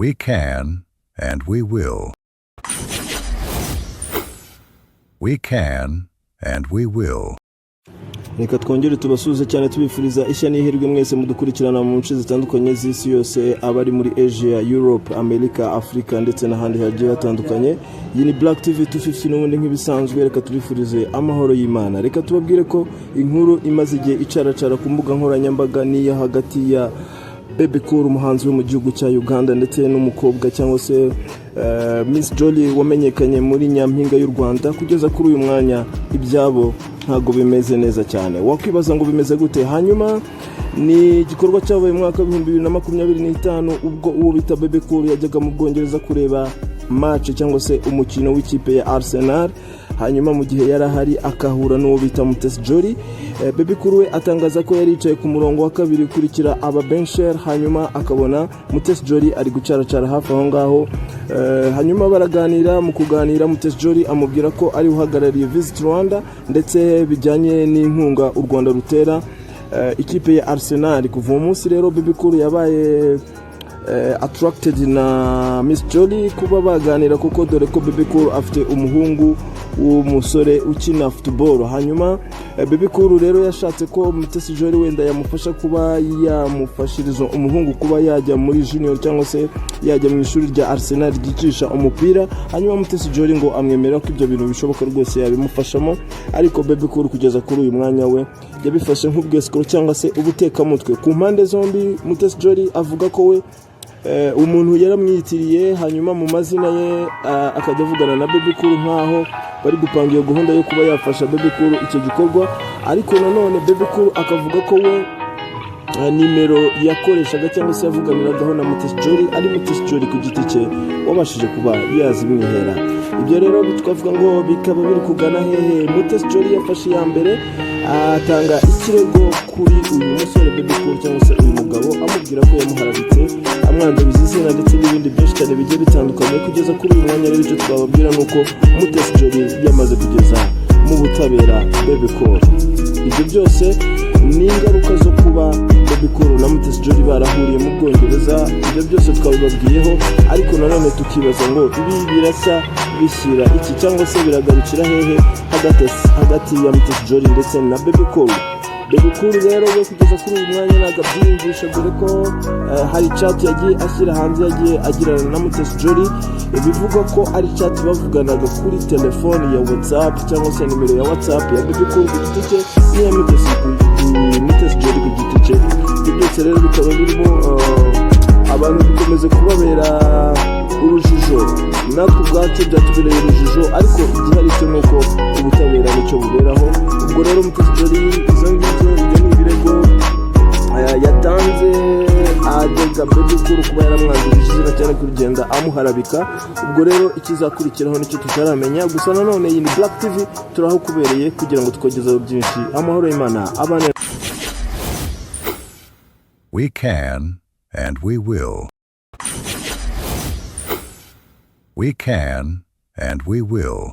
We can, and we will. We can, and we will. Reka twongere tubasuhuze cyane tubifuriza ishya n'ihirwe mwese mudukurikirana mu nce zitandukanye z'isi yose, abari muri Asia, Europe, America, Africa ndetse n'ahandi hagiye hatandukanye. Iyi ni Black TV 250 n'ubundi nk'ibisanzwe. Reka tubifurize amahoro y'Imana. Reka tubabwire ko inkuru imaze igihe icaracara ku mbuga nkoranyambaga niya hagati ya Bebe Cool, umuhanzi wo mu gihugu cya Uganda, ndetse n'umukobwa cyangwa se Miss Jolly wamenyekanye muri Nyampinga y'u Rwanda. Kugeza kuri uyu mwanya ibyabo ntago bimeze neza cyane. Wakwibaza ngo bimeze gute? Hanyuma ni igikorwa cyabaye mu mwaka wa 2025 ubwo uwo bita Bebe Cool yajyaga mu Bwongereza kureba match cyangwa se umukino w'ikipe ya Arsenal. Hanyuma mu gihe yari ahari akahura n'uwo bita Mutesi Jolly. Bebe Cool we atangaza ko yari yicaye ku murongo wa kabiri ukurikira aba bencher, hanyuma akabona Mutesi Jolly ari gucaracara hafi aho ngaho. Hanyuma baraganira, mu kuganira Mutesi Jolly amubwira ko ari uhagarariye Visit Rwanda ndetse bijyanye n'inkunga u Rwanda rutera ikipe ya Arsenal. Kuva umunsi rero Bebe Cool yabaye attracted na Miss Jolly kuba baganira, kuko dore ko Bebe Cool afite umuhungu w'umusore ukina football. Hanyuma Bebe Cool rero yashatse ko Mutesi Jolly wenda yamufasha kuba yamufashiriza umuhungu kuba yajya muri junior cyangwa se yajya mu ishuri rya Arsenal ryicisha umupira. Hanyuma Mutesi Jolly ngo amwemera ko ibyo bintu bishoboka rwose yabimufashamo, ariko Bebe Cool kugeza kuri uyu mwanya we yabifashe nk'ubwesiko cyangwa se ubutekamutwe ku mpande zombi. Mutesi Jolly avuga ko we umuntu yaramwitiriye, hanyuma mu mazina ye akajya avugana na Bebe Cool nkaho bari gupanga iyo gahunda yo kuba yafasha Bebe Cool icyo gikorwa. Ariko nanone Bebe Cool akavuga ko we nimero yakoreshaga cyangwa se yavuganiragaho na Mutesi Jolly ari Mutesi Jolly ku giti cye wabashije kuba yazimwihera. Ibyo rero twavuga ngo bikaba biri kugana hehe. Mutesi Jolly yafashe ya mbere atanga ikirego kuri uyu musore Bebe Cool cyangwa se uyu mugabo, amubwira ko yamuharabitse, amwanduriza izina ndetse n'ibindi byinshi cyane bigiye bitandukanye. Kugeza kuri uyu mwanya rero icyo twababwira nuko Mutesi Jolly yamaze kugeza mu butabera Bebe Cool. Ibyo byose ni ingaruka zo kuba Bebe Cool na Mutesi Jolly barahuriye mu Bwongereza. Ibyo byose twabibabwiyeho, ariko nanone tukibaza ngo ibi birasa bishyira iki cyangwa se biragarukira hehe hagati ya Mutesi Jolly ndetse na Bebe Cool. Bebe Cool rero we kugeza kuri uyu mwanya ntabwo abyiyumvisha, dore ko hari chat yagiye ashyira hanze yagiye agirana na Mutesi Jolly, bivuga ko ari chat bavuganaga kuri telefone ya WhatsApp cyangwa se nimero ya WhatsApp ya Bebe Cool ku giti cye n'iya Mutesi Jolly ku giti cye. Ibyo byose rero bikaba birimo abantu bikomeze kubabera urujijo, natwe ubwacu byatubereye urujijo, ariko igihari cyo nuko ubutabera nicyo buberaho. Ubwo rero Mutesi Jolly izo ngibyo ibyo ni ibirego yatanze agega Bebe Cool kuba yaramwandurije izina cyane kugenda amuharabika. Ubwo rero ikizakurikiraho nicyo tutaramenya. Gusa nanone iyi ni Black TV turaho kubereye kugira ngo tukogezeho byinshi. Amahoro y'Imana abane. We can, and we will. We can, and we will.